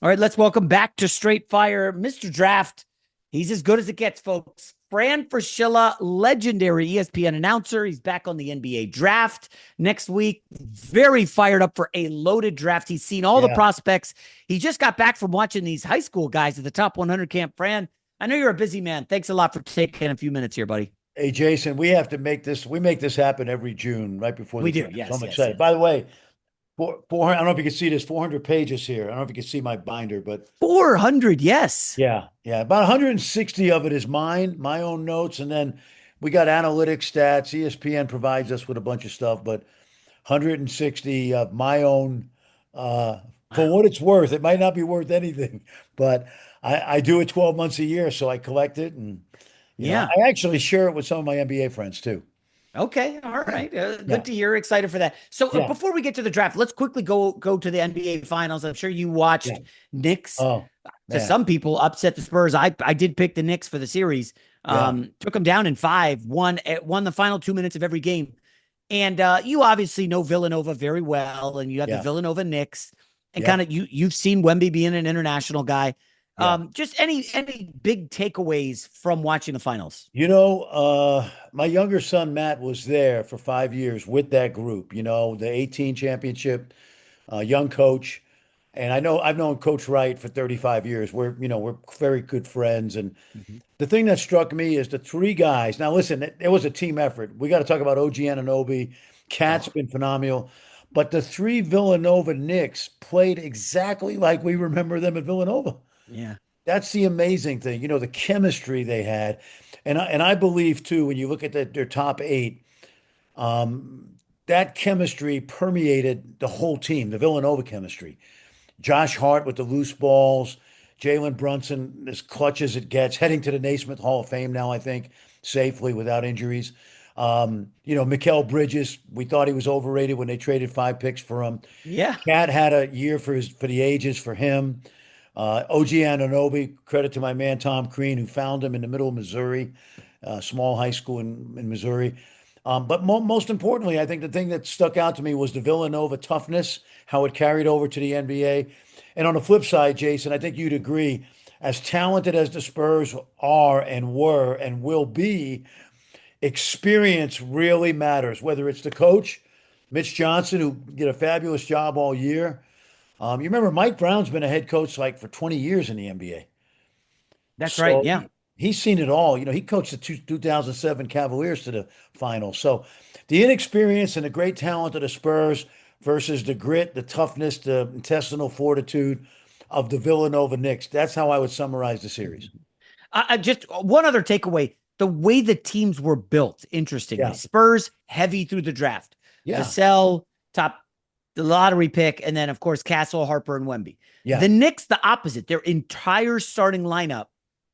All right, let's welcome back to Straight Fire, Mr. Draft. He's as good as it gets, folks. Fran Fraschilla, legendary ESPN announcer. He's back on the NBA draft next week. Very fired up for a loaded draft. He's seen all the Yeah. prospects. He just got back from watching these high school guys at the top 100 camp. Fran, I know you're a busy man. Thanks a lot for taking a few minutes here, buddy. Hey, Jason, we have to make this. We make this happen every June, right before the We do. draft. So Yes, I'm yes, excited. yes. By the way, 400. I don't know if you can see this. 400 pages here. I don't know if you can see my binder, but 400, yes. yeah. About 160 of it is mine, my own notes, and then we got analytics, stats. ESPN provides us with a bunch of stuff, but 160 of my own. For Wow. what it's worth, it might not be worth anything, but I do it 12 months a year, so I collect it, and Yeah. I actually share it with some of my NBA friends too. Okay, all right. Good Yeah. to hear. Excited for that. So Yeah. before we get to the draft, let's quickly go to the NBA Finals. I'm sure you watched Yeah. Knicks. Oh, To man. some people, upset the Spurs. I did pick the Knicks for the series. Yeah. Took them down in five. Won the final 2 minutes of every game. And you obviously know Villanova very well, and you have the Yeah. Villanova Knicks, and kind Yep. of you've seen Wemby being an international guy. Yeah. Just any big takeaways from watching the finals? My younger son Matt was there for 5 years with that group, the 18 championship, young coach. And I know I've known Coach Wright for 35 years. We're very good friends. And Mhm. the thing that struck me is the three guys. Now, listen, it was a team effort. We got to talk about OG Anunoby. Cat's Oh, been phenomenal. But the three Villanova Knicks played exactly like we remember them at Villanova. yeah, That's the amazing thing, the chemistry they had. And I believe too, when you look at their top eight, um, that chemistry permeated the whole team, the Villanova chemistry. Josh Hart with the loose balls, Jalen Brunson, as clutch as it gets, heading to the Naismith Hall of Fame now, I think, safely without injuries. Mikal Bridges, we thought he was overrated when they traded 5 picks for him. yeah. Cat had a year for the ages for him. OG Anunoby, credit to my man Tom Crean, who found him in the middle of Missouri, small high school in Missouri. But most importantly, I think the thing that stuck out to me was the Villanova toughness, how it carried over to the NBA. And on the flip side, Jason, I think you'd agree, as talented as the Spurs are and were and will be, experience really matters, whether it's the coach, Mitch Johnson, who did a fabulous job all year. You remember Mike Brown's been a head coach like for 20 years in the NBA. That's right. So Yeah. he's seen it all. He coached the 2007 Cavaliers to the finals. So the inexperience and the great talent of the Spurs versus the grit, the toughness, the intestinal fortitude of the Villanova Knicks. That's how I would summarize the series. Just one other takeaway: the way the teams were built. Interestingly, Yeah. Spurs heavy through the draft, Yeah. Vassell top the lottery pick, and then of course Castle, Harper, and Wemby. The Yeah. Knicks, the opposite. Their entire starting lineup,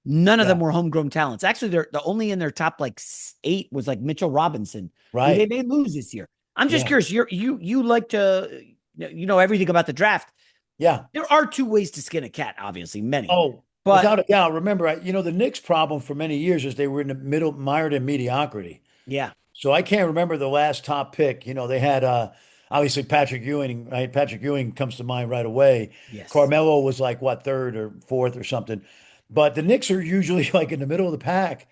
none of them Yeah. were homegrown talents. Actually, they're the only in their top like eight was like Mitchell Robinson, who they Right. may lose this year. I'm just Yeah. curious. You like to everything about the draft. Yeah. There are two ways to skin a cat, obviously, many, Oh, but without a doubt. Remember, the Knicks' problem for many years is they were in the middle, mired in mediocrity. yeah, So I can't remember the last top pick. They had obviously Patrick Ewing, right? Patrick Ewing comes to mind right away. yes. Carmelo was like what, third or fourth or something. But the Knicks are usually like in the middle of the pack.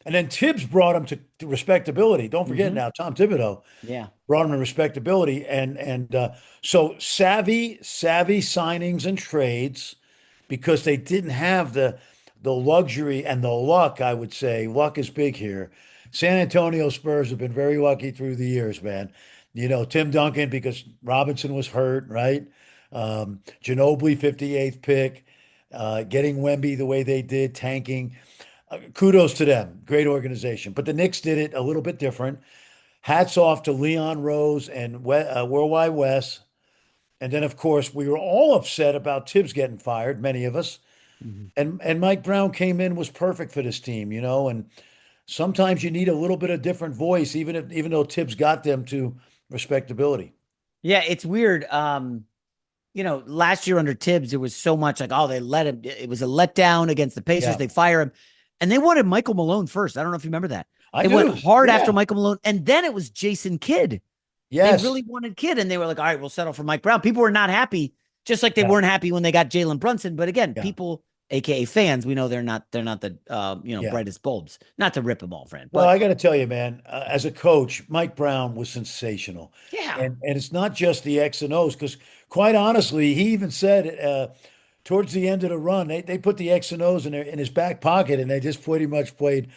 And then Tibbs brought him to respectability. Don't forget Mm-hmm. now, Tom Thibodeau Yeah. brought him to respectability. So savvy signings and trades because they didn't have the luxury and the luck, I would say. Luck is big here. San Antonio Spurs have been very lucky through the years, man. Tim Duncan, because Robinson was hurt, right? Ginobili, 58th pick, getting Wemby the way they did, tanking. Kudos to them. Great organization. But the Knicks did it a little bit different. Hats off to Leon Rose and Worldwide Wes. And then, of course, we were all upset about Tibbs getting fired, many of us. Mhm. And Mike Brown came in, was perfect for this team, and sometimes you need a little bit of different voice, even though Tibbs got them to respectability. Yeah, it's weird. Last year under Tibbs, it was so much like, oh, they let him. It was a letdown against the Pacers. Yeah, They fire him, and they wanted Michael Malone first. I don't know if you remember that. I They went do. hard after Yeah. Michael Malone, and then it was Jason Kidd. They Yes. really wanted Kidd, and they were like, all right, we'll settle for Mike Brown. People were not happy Just like they Yeah. weren't happy when they got Jalen Brunson. But again, Yeah. people, aka fans, we know they're not the Yeah. brightest bulbs. Not to rip them all, friend, Well, I but got to tell you, man, as a coach, Mike Brown was sensational. yeah. And it's not just the X and O's, because quite honestly, he even said towards the end of the run, they put the X and O's in his back pocket, and they just pretty much played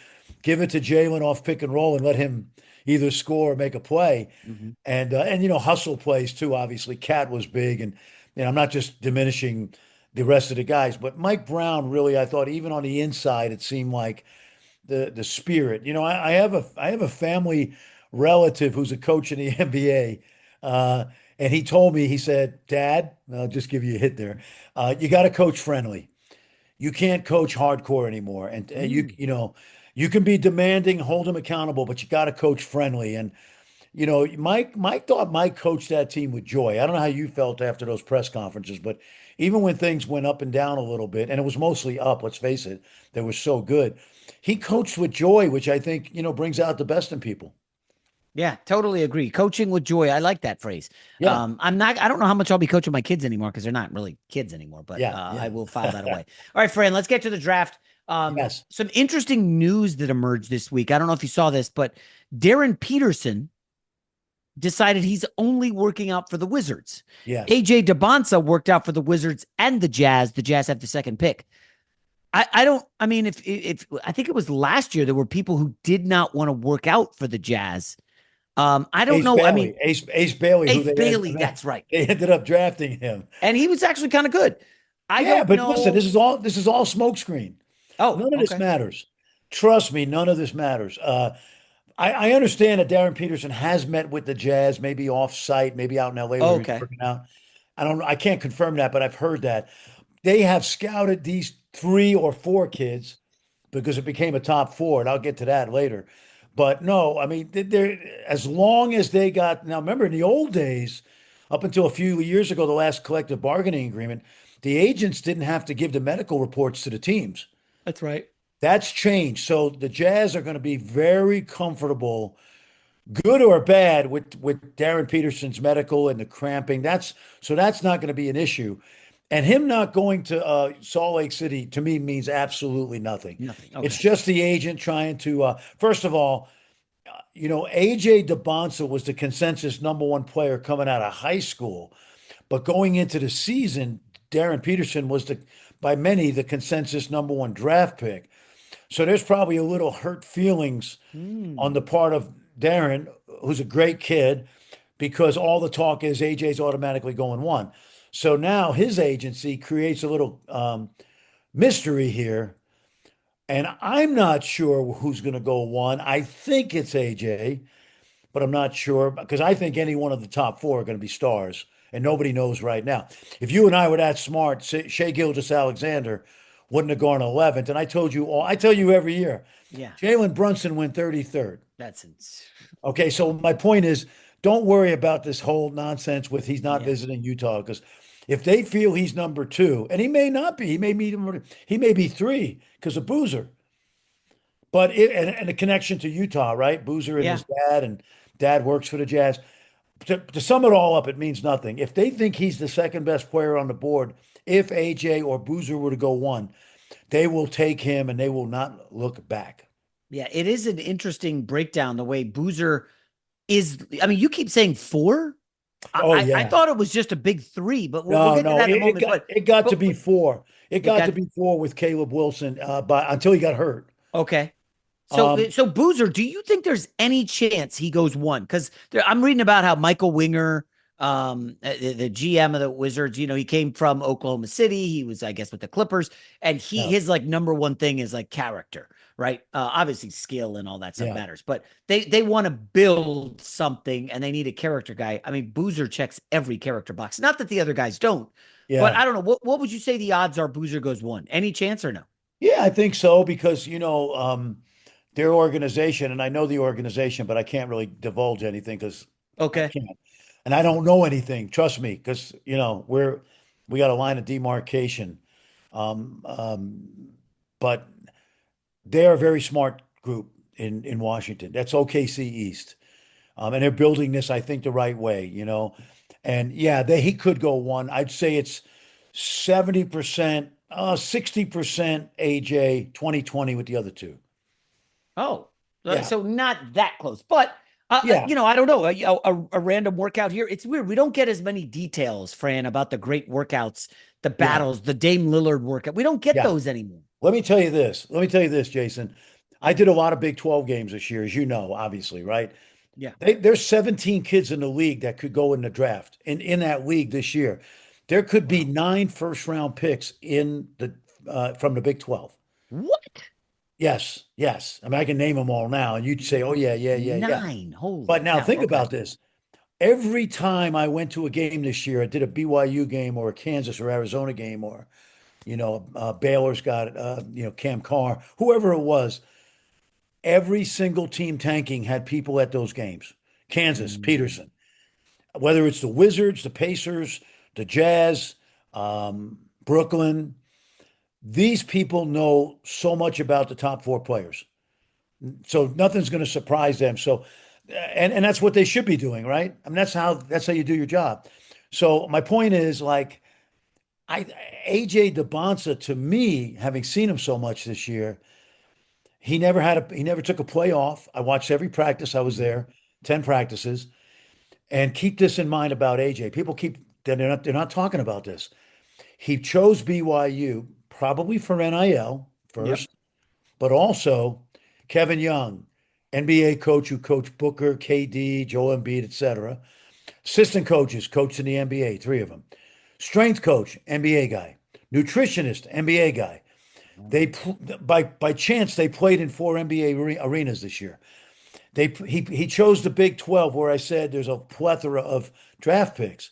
give it to Jalen off pick and roll and let him either score or make a play. Mhm. And hustle plays too. Obviously, Cat was big, and I'm not just diminishing the rest of the guys, but Mike Brown really, I thought, even on the inside, it seemed like the spirit. I have a family relative who's a coach in the NBA, and he told me, he said, "Dad, I'll just give you a hit there. You got to coach friendly. You can't coach hardcore anymore, and Mm. you can be demanding, hold them accountable, but you got to coach friendly." And Mike thought Mike coached that team with joy. I don't know how you felt after those press conferences, but even when things went up and down a little bit, and it was mostly up, let's face it, they were so good. He coached with joy, which I think, brings out the best in people. Yeah, totally agree. Coaching with joy. I like that phrase. Yeah, I don't know how much I'll be coaching my kids anymore because they're not really kids anymore, but yeah, I yeah. will file that away. All right, Fran, let's get to the draft. Yes, Some interesting news that emerged this week. I don't know if you saw this, but Daryn Peterson decided he's only working out for the Wizards. yes. AJ Dybantsa worked out for the Wizards and the Jazz. The Jazz have the second pick. I don't, I mean, if I think it was last year, there were people who did not want to work out for the Jazz. I don't know. I mean, Ace Bailey, who Ace Bailey, that's right. they ended up drafting him. And he was actually kind of good. I Yeah, don't but listen, know. this is all smokescreen. Oh, None of this okay. matters. Trust me, none of this matters. I understand that Daryn Peterson has met with the Jazz, maybe off site, maybe out in LA Oh, where he's okay. working out. I don't know. I can't confirm that, but I've heard that. They have scouted these 3 or 4 kids because it became a top four, and I'll get to that later. But no, I mean, they're as long as they got now. Remember, in the old days, up until a few years ago, the last collective bargaining agreement, the agents didn't have to give the medical reports to the teams. That's right. That's changed. So the Jazz are going to be very comfortable, good or bad, with Daryn Peterson's medical and the cramping. That's not going to be an issue. And him not going to Salt Lake City to me means absolutely nothing. Nothing. It's Okay. just the agent trying to. First of all, AJ Dybantsa was the consensus number one player coming out of high school, but going into the season, Daryn Peterson was by many the consensus number one draft pick. So there's probably a little hurt feelings on Hmm. the part of Daryn, who's a great kid, because all the talk is AJ's automatically going one. So now his agency creates a little mystery here. And I'm not sure who's going to go one. I think it's AJ, but I'm not sure because I think any one of the top four are going to be stars, and nobody knows right now. If you and I were that smart, Shea Gilgeous-Alexander wouldn't have gone 11th. And I told you all, I tell you every year, Yeah. Jalen Brunson went 33rd. That's Okay, so my point is, don't worry about this whole nonsense with he's not yeah. visiting Utah because if they feel he's number two, and he may not be, he may be three because of Boozer, but and a connection to Utah, right? Boozer and Yeah. his dad, and dad works for the Jazz. To sum it all up, it means nothing. If they think he's the second best player on the board, if AJ or Boozer were to go one, they will take him and they will not look back. Yeah. It is an interesting breakdown the way Boozer is. I mean, you keep saying four. Oh I yeah. thought it was just a big three, but we'll No, get to no, that in a moment. it got to be But four. It it got to got be four with Caleb Wilson, but until he got hurt. okay. Um, So Boozer, do you think there's any chance he goes one? Because I'm reading about how Michael Winger, the GM of the Wizards, he came from Oklahoma City. He was, I guess, with the Clippers, and yeah, his like number one thing is like character, right? Obviously skill and all that stuff yeah, matters, but they want to build something and they need a character guy. I mean, Boozer checks every character box. Not that the other guys don't, but yeah, I don't know. What would you say the odds are Boozer goes one? Any chance or no? yeah. I think so because their organization, and I know the organization, but I can't really divulge anything because I Okay. can't, and I don't know anything. Trust me, because we got a line of demarcation. Um, um, but they're a very smart group in Washington. That's OKC East. And they're building this, I think, the right way. And yeah, he could go one. I'd say it's 70%, 60% AJ, 2020 with the other two. Oh, Yeah. so not that close, but Yeah. I don't know, a random workout here. It's weird. We don't get as many details, Fran, about the great workouts, the Yeah. battles, the Dame Lillard workout. We don't get Yeah. those anymore. Let me tell you this. Let me tell you this, Jason. I did a lot of Big 12 games this year, as you know, obviously, right? Yeah. There's 17 kids in the league that could go in the draft. In that league this year, there could be Wow. 9 first round picks in the from the Big 12. What? Yes, yes. I mean, I can name them all now, and you'd say, "Oh yeah, yeah, yeah, yeah." Nine. Holy But now cow. think Okay. about this. Every time I went to a game this year, I did a BYU game or a Kansas or Arizona game, or Baylor's got Cam Carr, whoever it was. Every single team tanking had people at those games. Kansas, Mm. Peterson, whether it's the Wizards, the Pacers, the Jazz, Brooklyn, these people know so much about the top four players. So nothing's going to surprise them. So, and that's what they should be doing, right? I mean, that's how you do your job. So my point is, like, I AJ Dybantsa, to me, having seen him so much this year, he never took a play off. I watched every practice. I was Mhm. there, 10 practices. And keep this in mind about AJ. People keep they're not talking about this. He chose BYU probably for NIL Yep. first, but also Kevin Young, NBA coach who coached Booker, KD, Joel Embiid, etc. Assistant coaches coached in the NBA, three of them. Strength coach, NBA guy. Nutritionist, NBA guy. They by chance they played in four NBA arenas this year. He chose the Big 12 where I said there's a plethora of draft picks.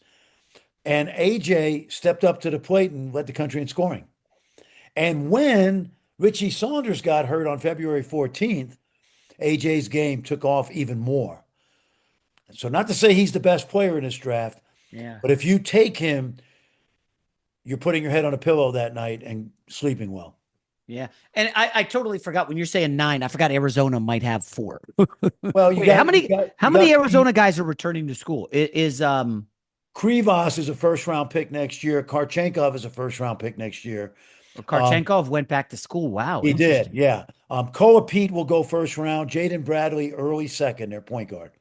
And AJ stepped up to the plate and led the country in scoring. And when Richie Saunders got hurt on February 14th, AJ's game took off even more. So, not to say he's the best player in this draft, Yeah. but if you take him, you're putting your head on a pillow that night and sleeping well. Yeah. And I totally forgot when you're saying nine, I forgot Arizona might have four. Well, Wait, how you many got Arizona guys are returning to school? Krivas is a first round pick next year. Karchenkov is a first round pick next year. Um, Karchenkov went back to school. Wow, he did, interesting. yeah. Koa Pete will go first round. Jaden Bradley early second, their point guard.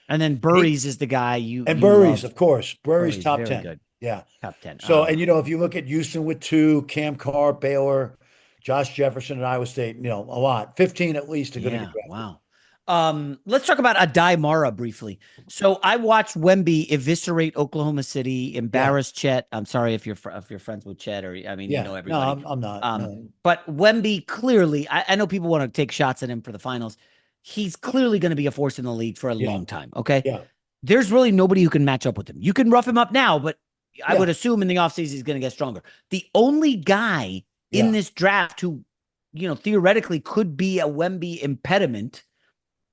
And then He, Burries is the guy and you Burries, love. of course. Burries Burries, top very 10. good. Yeah. Top 10. So, and if you look at Houston with two, Cam Carr, Baylor, Josh Jefferson at Iowa State, a lot. 15 at least are going to get Yeah, drafted. wow. Let's talk about Adai Mara briefly. So I watched Wemby eviscerate Oklahoma City, Yeah. embarrass Chet. I'm sorry if you're friends with Chet, or I mean, you Yeah. know No, everybody. I'm not. No. But Wemby clearly, I know people want to take shots at him for the finals. He's clearly going to be a force in the league for a Yeah. long time. Okay. Yeah. There's really nobody who can match up with him. You can rough him up now, but I would Yeah. assume in the offseason he's going to get stronger. The only guy in Yeah. this draft who, theoretically could be a Wemby impediment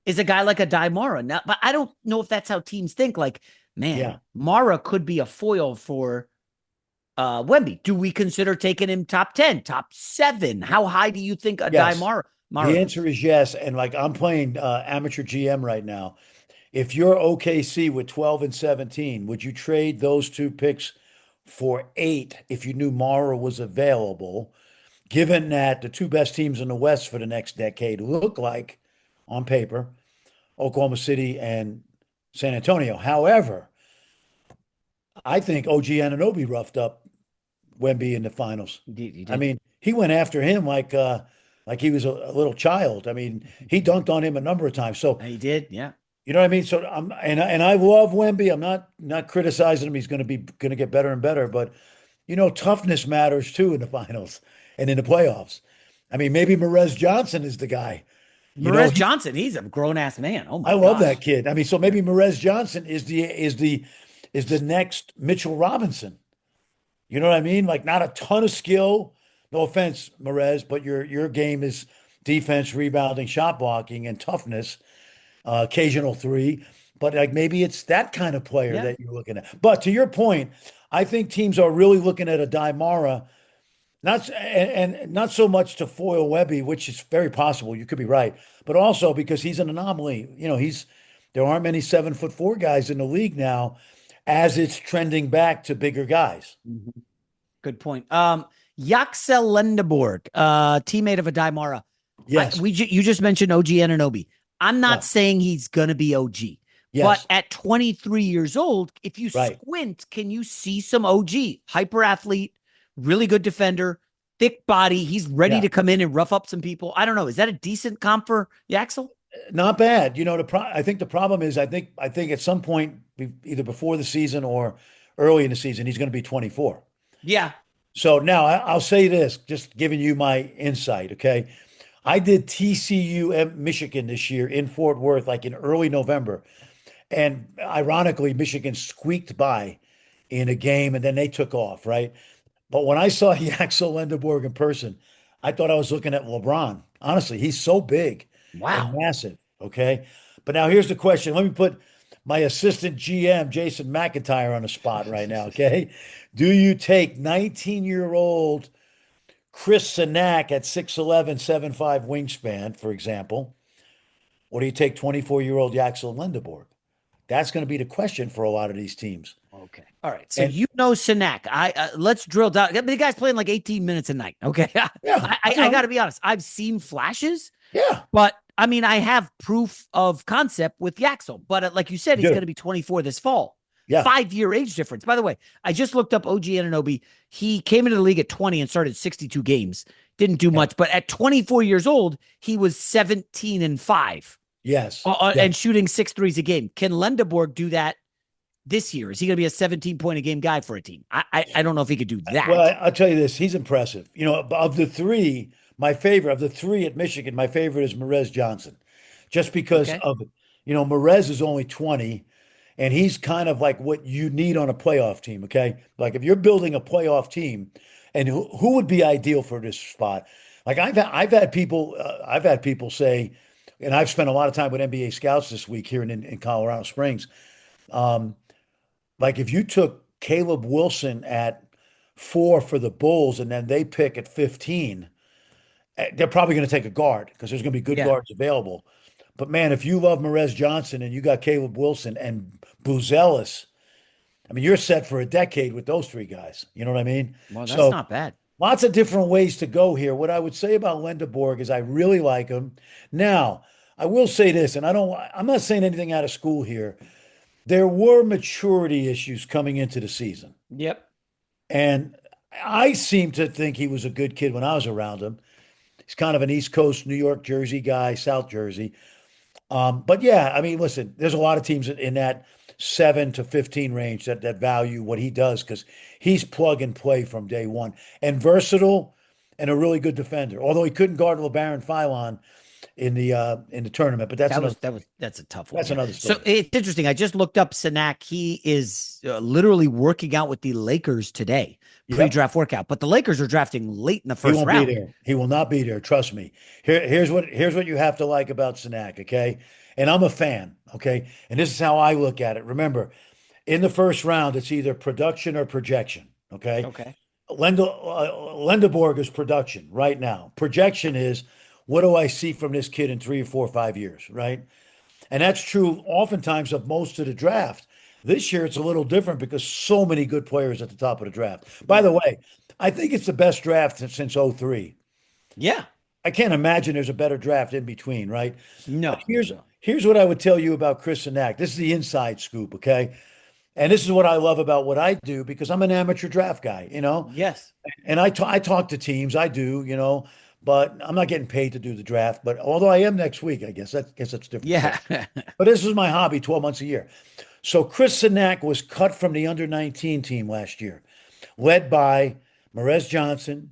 is a guy like a Mara. Now, but I don't know if that's how teams think. Like, man, Yeah. Mara could be a foil for Wemby. Do we consider taking him top 10, top 7? How high do you think a Yes. Mara The goes? answer is yes. And like I'm playing amateur GM right now. If you're OKC with 12 and 17, would you trade those two picks for 8 if you knew Mara was available, given that the two best teams in the West for the next decade look like, on paper, Oklahoma City and San Antonio? However, I think OG Anunoby roughed up Wemby in the finals. You I did. mean, he went after him like he was a little child. I mean, he dunked on him a number of times. So He did. Yeah. you know what I mean? So and I love Wemby. I'm not criticizing him. He's going to get better and better, but toughness matters too in the finals and in the playoffs. I mean, maybe Merez Johnson is the guy. You know, Marez he, Johnson, he's a grown ass man. Oh I my love that gosh. kid. I mean, so Yeah. maybe Merez Johnson is the next Mitchell Robinson. You know what I mean? Like not a ton of skill. No offense, Merez, but your game is defense, rebounding, shot blocking, and toughness. Occasional three, but like maybe it's that kind of player Yeah. that you're looking at. But to your point, I think teams are really looking at a Daimara, and not so much to foil Webby, which is very possible. You could be right, but also because he's an anomaly. There aren't many 7'4" guys in the league now, as it's trending back to bigger guys. Mhm. Good point. Yaxel Lendeborg, teammate of Adai. Yes. You just mentioned OG Anunoby. I'm not Yeah. saying he's gonna be OG, but Yes. at 23 years old, if you Right. squint, can you see some OG? Hyper athlete, really good defender, thick body. He's ready Yeah. to come in and rough up some people. I don't know. Is that a decent comp for Yaxel? Not bad. I think the problem is I think at some point either before the season or early in the season he's going to be 24. Yeah. So now I'll say this, just giving you my insight, okay? I did TCU at Michigan this year in Fort Worth, like in early November. And ironically, Michigan squeaked by in a game and then they took off, right? But when I saw Yaxel Lendeborg in person, I thought I was looking at LeBron. Honestly, he's so big and Wow. massive, okay? But now here's the question. Let me put my assistant GM, Jason McIntyre, on the spot right now, okay? Do you take 19-year-old Chris Sinak at 6'11", 7'5" wingspan, for example, or do you take 24-year-old Yaxel Lendeborg? That's going to be the question for a lot of these teams. Okay. All right. So And you know Sinak. Let's drill down. I mean, the guy's playing like 18 minutes a night. Okay. yeah, I I got know. to be honest. I've seen flashes, Yeah, but I mean, I have proof of concept with Yaxel. But like you said, you he's going do. to be 24 this fall. Yeah, 5-year age difference. By the way, I just looked up OG Anunoby. He came into the league at 20 and started 62 games. Didn't do yeah. much, but at 24 years old, he was 17-5 Yes. Yeah. and shooting 6 threes a game. Can Lendeborg do that this year? Is he going to be a 17-point a game guy for a team? I don't know if he could do Well, that. I'll tell you this, he's impressive. Of the three, my favorite of the three at Michigan, my favorite is Merez Johnson. Just because Okay. of, Merez is only 20 and he's kind of like what you need on a playoff team, okay? Like if you're building a playoff team and who would be ideal for this spot? Like I've had people say, and I've spent a lot of time with NBA scouts this week here in Colorado Springs. Um, like if you took Caleb Wilson at 4 for the Bulls and then they pick at 15, they're probably going to take a guard because there's going to be good Yeah. guards available. But man, if you love Merez Johnson and you got Caleb Wilson and Buzelis, I mean, you're set for a decade with those three guys. You know what I mean? Well, that's So not bad. lots of different ways to go here. What I would say about Lendeborg is I really like him. Now, I will say this, and I'm not saying anything out of school here. There were maturity issues coming into the season. Yep. And I seem to think he was a good kid when I was around him. He's kind of an East Coast, New York, Jersey guy, South Jersey. But yeah, I mean, listen, there's a lot of teams in that 7 to 15 range that value what he does because he's plug and play from day one and versatile and a really good defender. Although he couldn't guard LeBaron Philon in the tournament, but That's a tough one. that's Yeah. another So story. it's interesting. I just looked up Sinak. He is literally working out with the Lakers today, Yep. pre-draft workout. But the Lakers are drafting late in the He first won't be round. there. He will not be there. Trust me. Here's what you have to like about Sinak, okay? And I'm a fan, okay? And this is how I look at it. Remember, in the first round, it's either production or projection, okay? Okay. Lendeborg is production right now. Projection is what do I see from this kid in 3 or 4 or 5 years, right? And that's true oftentimes of most of the draft. This year, it's a little different because so many good players at the top of the draft. By the Yeah. way, I think it's the best draft since '03. Yeah. I can't imagine there's a better draft in between, right? But No, no, here's no. here's what I would tell you about Chris Sinak. This is the inside scoop, okay? And this is what I love about what I do because I'm an amateur draft guy. Yes. And I talk to teams, I do, but I'm not getting paid to do the draft. But although I am next week, I guess that's a different story. Yeah. But this is my hobby, 12 months a year. So Chris Sinak was cut from the under 19 team last year, led by Merez Johnson,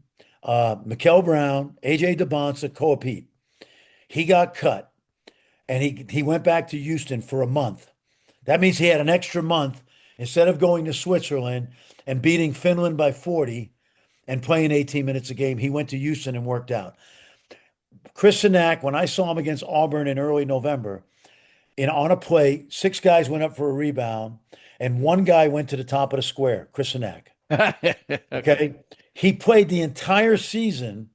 Mikel Brown, AJ Dybantsa, Koa Pete. He got cut and he went back to Houston for a month. That means he had an extra month instead of going to Switzerland and beating Finland by 40 and playing 18 minutes a game. He went to Houston and worked out. Chris Sinak, when I saw him against Auburn in early November, on a play, 6 guys went up for a rebound, and 1 guy went to the top of the square, Chris Sinak. Okay. Okay. He played the entire season.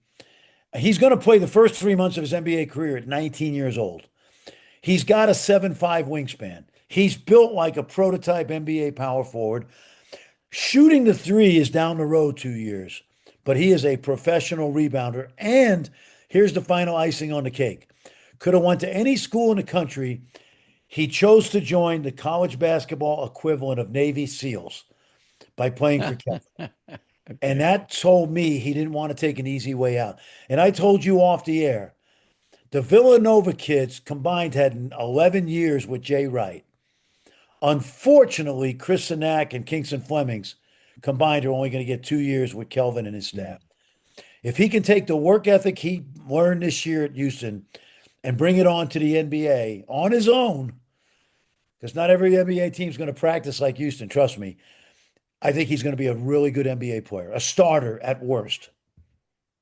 He's going to play the first 3 months of his NBA career at 19 years old. He's got a 7'5" wingspan. He's built like a prototype NBA power forward. Shooting the three is down the road 2 years, but he is a professional rebounder. And here's the final icing on the cake. Could have went to any school in the country. He chose to join the college basketball equivalent of Navy SEALs by playing for Cal. And Okay. that told me he didn't want to take an easy way out. And I told you off the air, the Villanova kids combined had 11 years with Jay Wright. Unfortunately, Chris Sinak and Kingston Flemings combined are only going to get 2 years with Kelvin and his staff. If he can take the work ethic he learned this year at Houston and bring it on to the NBA on his own, because not every NBA team is going to practice like Houston, trust me. I think he's going to be a really good NBA player, a starter at worst.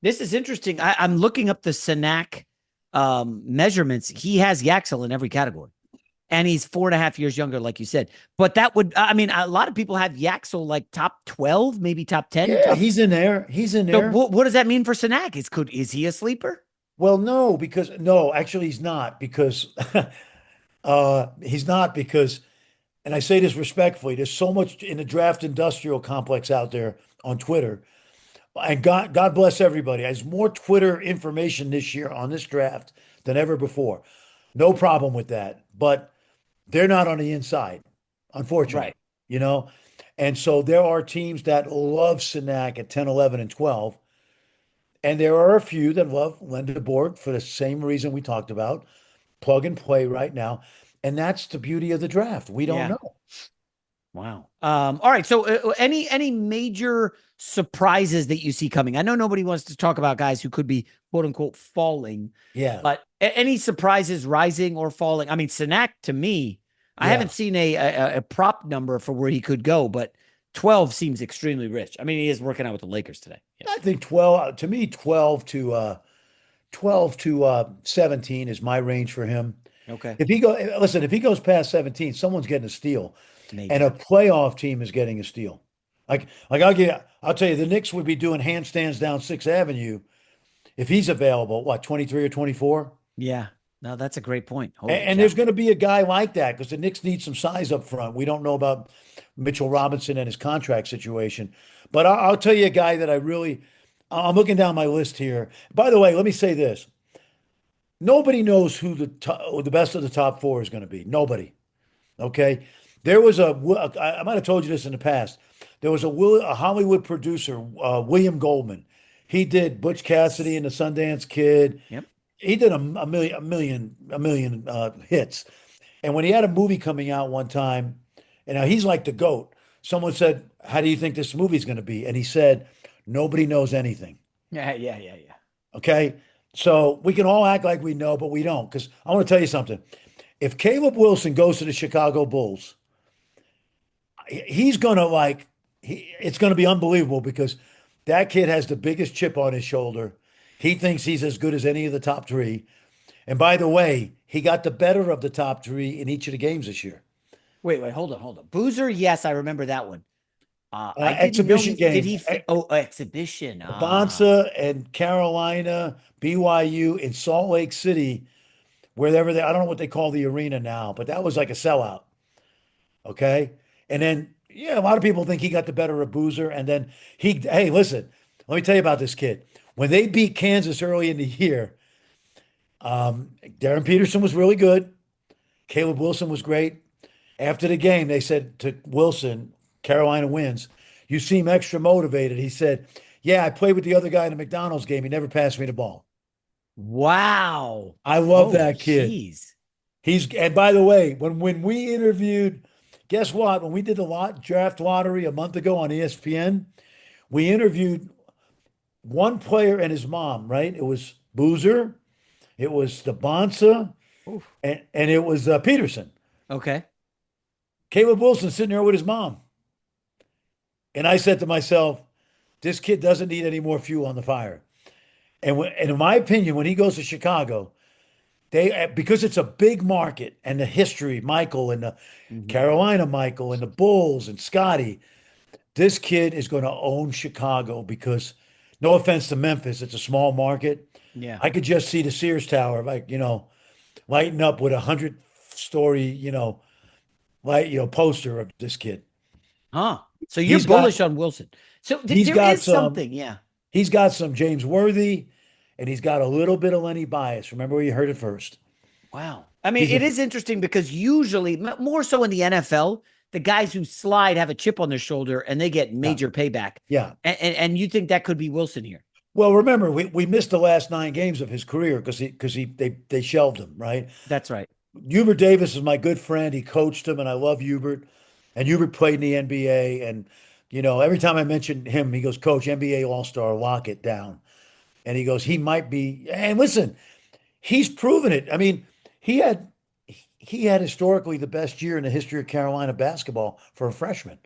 This is interesting. I'm looking up the Sinak measurements. He has Yaxel in every category. And he's 4.5 years younger, like you said. But that would, I mean, a lot of people have Yaxel like top 12, maybe top 10. Yeah, he's in there. He's in So there. what does that mean for Sinak? Is he a sleeper? Well, no, actually he's not because he's not because, and I say this respectfully, there's so much in the draft industrial complex out there on Twitter. And God bless everybody. There's more Twitter information this year on this draft than ever before. No problem with that. But they're not on the inside, unfortunately, Right. you know? And so there are teams that love Sinak at 10, 11, and 12. And there are a few that love Lendeborg for the same reason we talked about, plug and play right now. And that's the beauty of the draft. We don't Yeah. know. Wow. All right. So, any major surprises that you see coming? I know nobody wants to talk about guys who could be quote unquote falling, Yeah. but any surprises rising or falling? I mean, Sinak to me, I Yeah. haven't seen a prop number for where he could go, but 12 seems extremely rich. I mean, he is working out with the Lakers today. Yeah. I think 12, to me, 12 to 17 is my range for him. Okay. If he goes past 17, someone's getting a steal. And Maybe. a playoff team is getting a steal. I'll tell you, the Knicks would be doing handstands down Sixth Avenue if he's available. What, 23 or 24? Yeah. No, that's a great point. Holy And cow. there's going to be a guy like that because the Knicks need some size up front. We don't know about Mitchell Robinson and his contract situation, but I'll tell you a guy that I'm looking down my list here. By the way, let me say this: nobody knows who the best of the top four is going to be. Nobody. Okay. I might have told you this in the past. There was a Hollywood producer, William Goldman. He did Butch Cassidy and the Sundance Kid. Yep. He did a million hits. And when he had a movie coming out one time, and now he's like the GOAT, someone said, "How do you think this movie's going to be?" And he said, "Nobody knows anything." Yeah. Yeah. Yeah. Yeah. Okay. So we can all act like we know, but we don't. Because I want to tell you something. If Caleb Wilson goes to the Chicago Bulls, he's gonna it's gonna be unbelievable because that kid has the biggest chip on his shoulder. He thinks he's as good as any of the top three. And by the way, he got the better of the top three in each of the games this year. Wait, hold on. Boozer, yes, I remember that one. I didn't know Exhibition he did game. he oh exhibition. Dybantsa and Carolina, BYU in Salt Lake City, wherever I don't know what they call the arena now, but that was like a sellout. Okay. And then, yeah, a lot of people think he got the better of Boozer. And then hey, listen, let me tell you about this kid. When they beat Kansas early in the year, Daryn Peterson was really good. Caleb Wilson was great. After the game, they said to Wilson, Carolina wins. You seem extra motivated. He said, "Yeah, I played with the other guy in the McDonald's game. He never passed me the ball." Wow. I love Oh, that kid. jeez. And by the way, when we interviewed, guess what? When we did the draft lottery a month ago on ESPN, we interviewed one player and his mom, right? It was Boozer, it was Dybantsa, Oof. and it was Peterson. Okay. Caleb Wilson sitting there with his mom. And I said to myself, this kid doesn't need any more fuel on the fire. And in my opinion, when he goes to Chicago, because it's a big market and the history, Michael and the Mhm. Carolina Michael and the Bulls and Scotty, this kid is going to own Chicago because no offense to Memphis, it's a small market. Yeah. I could just see the Sears Tower, lighting up with 100-story, like, poster of this kid. Huh. So you're He's got bullish on Wilson. So he's there got is some something, yeah. he's got some James Worthy, and he's got a little bit of Lenny Bias. Remember where you heard it first. Wow. I mean, He's it a is interesting because usually, more so in the NFL, the guys who slide have a chip on their shoulder and they get yeah, major payback. yeah. And you think that could be Wilson here? Well, remember we missed the last 9 games of his career because they shelved him, right? That's right. Hubert Davis is my good friend. He coached him, and I love Hubert. And Hubert played in the NBA. And every time I mention him, he goes, "Coach, NBA All Star, lock it down." And he goes, "He might be." And listen, he's proven it. I mean, he had he had historically the best year in the history of Carolina basketball for a freshman.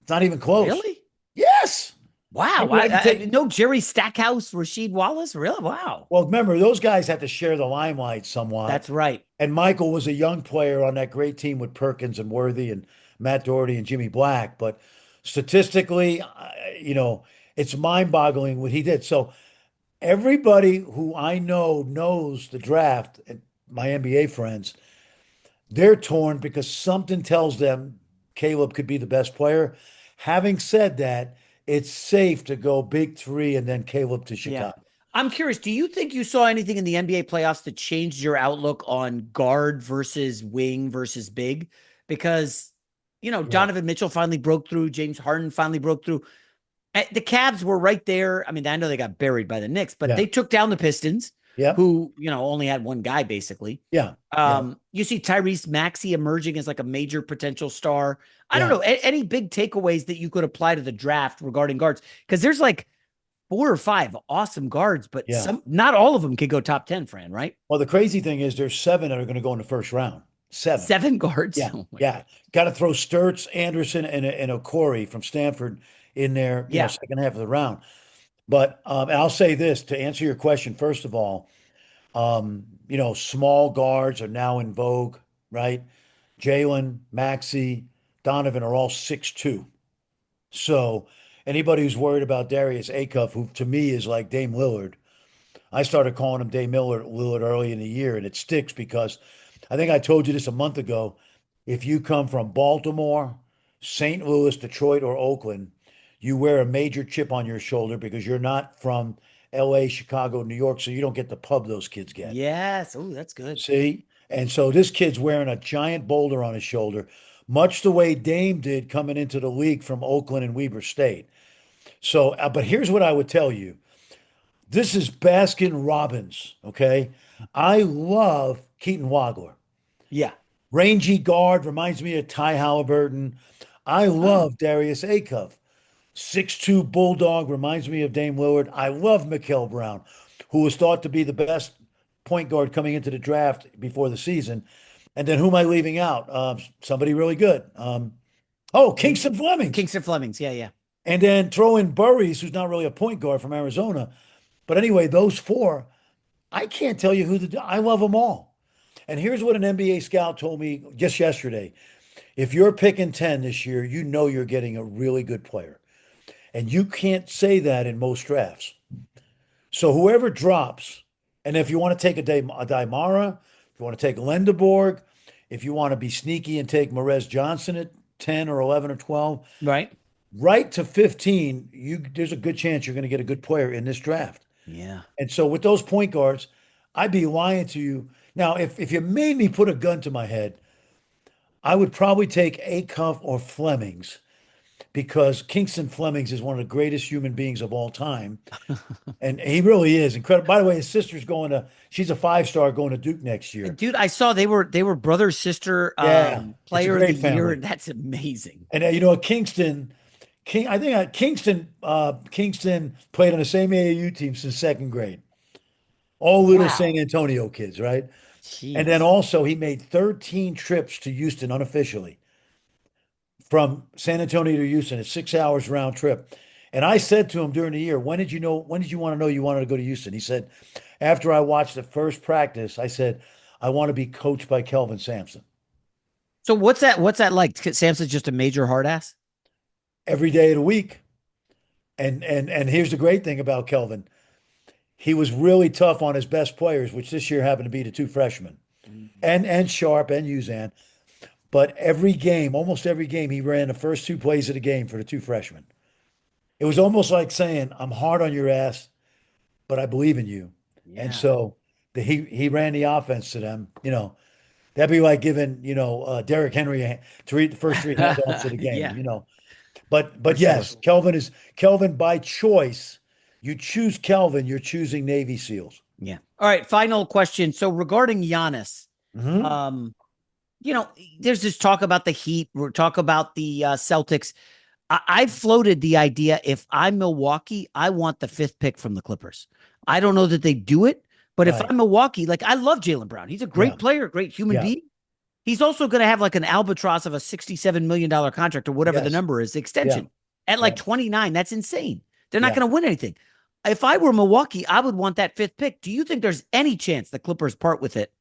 It's not even close. Really? Yes. Wow. Remember, they take, No Jerry Stackhouse, Rasheed Wallace? Really? Wow. well, remember, those guys had to share the limelight somewhat. That's right. And Michael was a young player on that great team with Perkins and Worthy and Matt Doherty and Jimmy Black. But statistically, it's mind-boggling what he did. So everybody who I know knows the draft, and my NBA friends, they're torn because something tells them Caleb could be the best player. Having said that, it's safe to go big three and then Caleb to Yeah. Chicago. I'm curious, do you think you saw anything in the NBA playoffs that changed your outlook on guard versus wing versus big? Because, Yeah. Donovan Mitchell finally broke through, James Harden finally broke through. The Cavs were right there. I mean, I know they got buried by the Knicks, but Yeah. they took down the Pistons, Yep. who, only had one guy basically. Yeah. Yeah. You see Tyrese Maxey emerging as like a major potential star. I don't Yeah. know. Any big takeaways that you could apply to the draft regarding guards? Because there's like 4 or 5 awesome guards, but Yeah. not all of them could go top 10, Fran, right? Well, the crazy thing is there's 7 that are going to go in the first round. 7. 7 guards. Yeah. Oh my Yeah. God. Got to throw Sturts, Anderson, and Okori from Stanford in there, Yeah. second half of the round. But and I'll say this to answer your question, first of all, small guards are now in vogue, right? Jalen, Maxey, Donovan are all 6'2". So anybody who's worried about Darius Acuff, who to me is like Dame Lillard, I started calling him Dame Lillard early in the year, and it sticks because I think I told you this a month ago. If you come from Baltimore, St. Louis, Detroit, or Oakland, you wear a major chip on your shoulder because you're not from LA, Chicago, New York, so you don't get the pub those kids get. Yes. Oh, that's good. See? And so this kid's wearing a giant boulder on his shoulder, much the way Dame did coming into the league from Oakland and Weber State. So, but here's what I would tell you. This is Baskin Robbins, okay? I love Keaton Wagler. Yeah. Rangy guard reminds me of Ty Halliburton. I Oh, love Darius Acuff. 6'2" Bulldog reminds me of Dame Lillard. I love Mikael Brown, who was thought to be the best point guard coming into the draft before the season. And then who am I leaving out? Somebody really good. Kingston Flemings. Kingston Flemings. Yeah. Yeah. And then throw in Burries, who's not really a point guard from Arizona. But anyway, those 4, I can't tell you I love them all. And here's what an NBA scout told me just yesterday. If you're picking 10 this year, you know you're getting a really good player. And you can't say that in most drafts. So whoever drops, and if you want to take a Daimara, if you want to take Lendeborg, if you want to be sneaky and take Morez Johnson at 10 or 11 or 12, Right. right to 15, there's a good chance you're going to get a good player in this draft. Yeah. And so with those point guards, I'd be lying to you. Now, if you made me put a gun to my head, I would probably take Acuff or Flemings because Kingston Flemings is one of the greatest human beings of all time. And he really is incredible. By the way, his sister's she's a 5-star going to Duke next year. Dude, I saw they were brother sister Yeah, it's a player of the great year. family. That's amazing. And I think Kingston played on the same AAU team since second grade. All little San Wow. Antonio kids, right? And then Jeez. also he made 13 trips to Houston unofficially from San Antonio to Houston, a 6 hours round trip. And I said to him during the year, when did you want to know you wanted to go to Houston? He said, after I watched the first practice, I said, I want to be coached by Kelvin Sampson So what's that like? Samson's just a major hard ass? every day of the week. And here's the great thing about Kelvin. He was really tough on his best players, which this year happened to be the 2 freshmen, Mm. and Sharp and Uzan. but every game, almost every game, he ran the first two plays of the game for the two freshmen. It was almost like saying, "I'm hard on your ass, but I believe in you." And Yeah. so he ran the offense to them. That'd be like giving Derrick Henry to read the first three handoffs of the game. Yeah, for But sure. yes, Kelvin by choice. You choose Kelvin, you're choosing Navy SEALs. Yeah. All right. Final question. So regarding Giannis, Hmm. um, there's this talk about the Heat. We're talk about the Celtics. I floated the idea if I'm Milwaukee, I want the fifth pick from the Clippers. I don't know that they do it, but if Right. I'm Milwaukee, like I love Jaylen Brown. He's a Yeah. great player, great human Yeah. being. He's also going to have like an albatross of a $67 million contract or whatever the Yes. number is, the Yeah. extension at Yeah. like 29. That's insane. They're not Yeah. going to win anything. If I were Milwaukee, I would want that fifth pick. Do you think there's any chance the Clippers part with it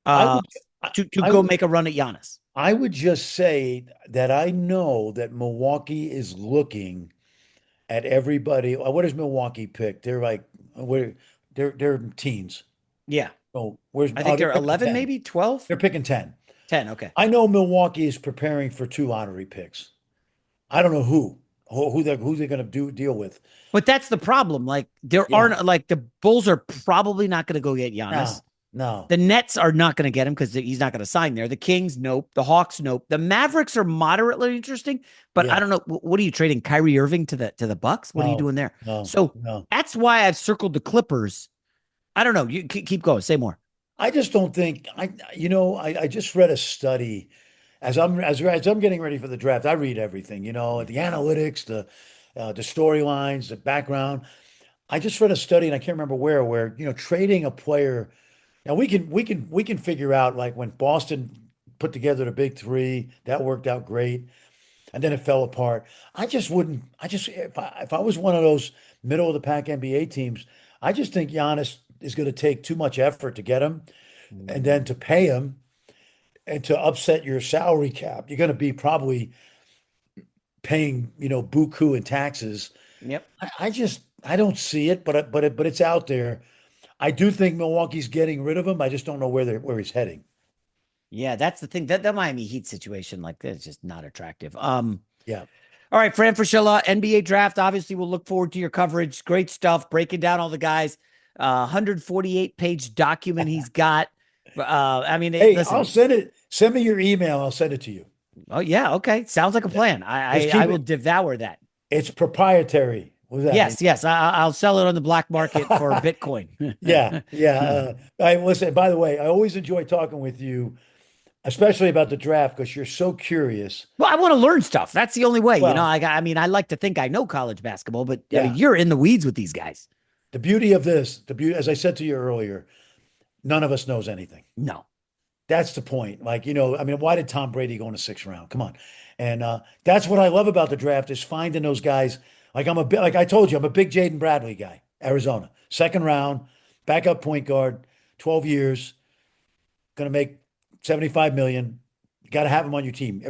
I uh, would I, to I go would make a run at Giannis? I would just say that I know that Milwaukee is looking at everybody. What does Milwaukee pick? They're like where they're teens. Yeah. Oh, I think they're they're picking 11, 10. maybe 12, They're picking 10. 10. Okay. I know Milwaukee is preparing for two lottery picks. I don't know who they're going to deal with. But that's the problem. Like there Yeah. aren't like the Bulls are probably not going to go get Giannis. No. No. The Nets are not going to get him because he's not going to sign there. The Kings, nope. The Hawks, nope. The Mavericks are moderately interesting, but I Yeah. don't know. What are you trading Kyrie Irving to the Bucks? What are you No. doing there? No. So No. that's why I've circled the Clippers. I don't know. You keep going. Say more. I just don't think I just read a study as I'm getting ready for the draft. I read everything, the analytics, the storylines, the background. I just read a study and I can't remember where trading a player. Now we can figure out like when Boston put together the big three, that worked out great, and then it fell apart. I just wouldn't. I just if I was one of those middle of the pack NBA teams, I just think Giannis is going to take too much effort to get him, and then to pay him and to upset your salary cap. You're going to be probably paying buku in taxes. Yep. I don't see it, but it's out there. I do think Milwaukee's getting rid of him. I just don't know where he's heading. Yeah, that's the thing. That Miami Heat situation, like, that's just not attractive. Yeah. All right, Fran Fraschilla, NBA draft. Obviously, we'll look forward to your coverage. Great stuff, breaking down all the guys. 148-page document he's got. I mean, Hey, I'll listen. send it. Send me your email. I'll send it to you. Oh yeah, okay. Sounds like a plan. Just I keep will it. devour that. It's proprietary. What does that mean? Yes, yes. I'll sell it on the black market for Bitcoin. Yeah, yeah. I listen. By the way, I always enjoy talking with you, especially about the draft, because you're so curious. Well, I want to learn stuff. That's the only way. Well, I mean, I like to think I know college basketball, but I mean, yeah. you're in the weeds with these guys. The beauty of this, as I said to you earlier, none of us knows anything. No. That's the point. Like, I mean, why did Tom Brady go in the sixth round? Come on. And that's what I love about the draft is finding those guys. Like I told you, I'm a big Jaden Bradley guy, Arizona. Second round, backup point guard, 12 years, gonna make 75 million. You got to have him on your team.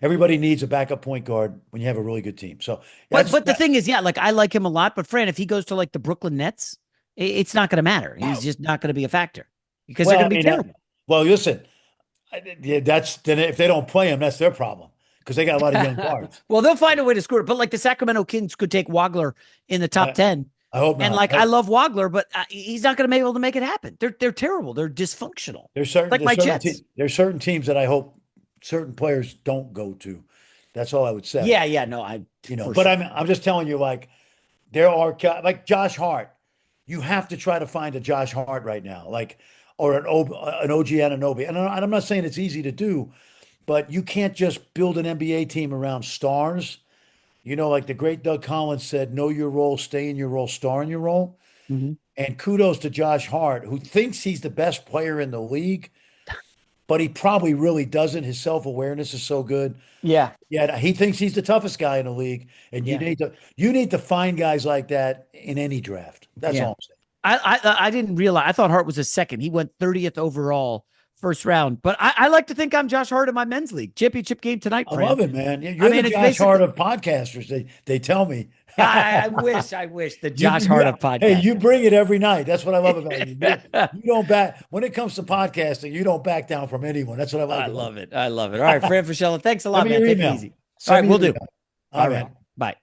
Everybody needs a backup point guard when you have a really good team. So that's But the that. thing is, yeah, like I like him a lot, but Fran, if he goes to like the Brooklyn Nets, it's not going to matter. He's just not going to be a factor because they're Well, going I to be mean, terrible. well, listen, yeah, that's then if they don't play him, that's their problem because they got a lot of young guards. Well, they'll find a way to screw it. But like the Sacramento Kings could take Wagler in the top I, 10. I hope And not. like I love Wagler, but he's not going to be able to make it happen. They're terrible. They're dysfunctional. Like my Jets. There's certain teams that I hope certain players don't go to. That's all I would say. Yeah, yeah, no, I for But sure. I'm just telling you, like there are like Josh Hart. You have to try to find a Josh Hart right now, like or an OG Anunoby. And I'm not saying it's easy to do, but you can't just build an NBA team around stars. Like the great Doug Collins said, know your role, stay in your role, star in your role. Mhm. And kudos to Josh Hart, who thinks he's the best player in the league, but he probably really doesn't. His self-awareness is so good. Yeah, Yeah, he thinks he's the toughest guy in the league. And you yeah, need to find guys like that in any draft. That's yeah. all I'm saying. I didn't realize. I thought Hart was a second. He went 30th overall first round. But I like to think I'm Josh Hart in my men's league championship game tonight, I Fran. love it, man. I You're the mean, it's Josh Hart basically. of podcasters. They tell me. I wish the You, Josh you, Hart of hey, you podcasters. bring it every night. That's what I love about you. You don't back when it comes to podcasting. You don't back down from anyone. That's what I like I about love it. I love it. All right, Fran Fraschilla, thanks a Send lot, me man. your Take it email. easy. All Send right, me we'll your do. email. All All right. right.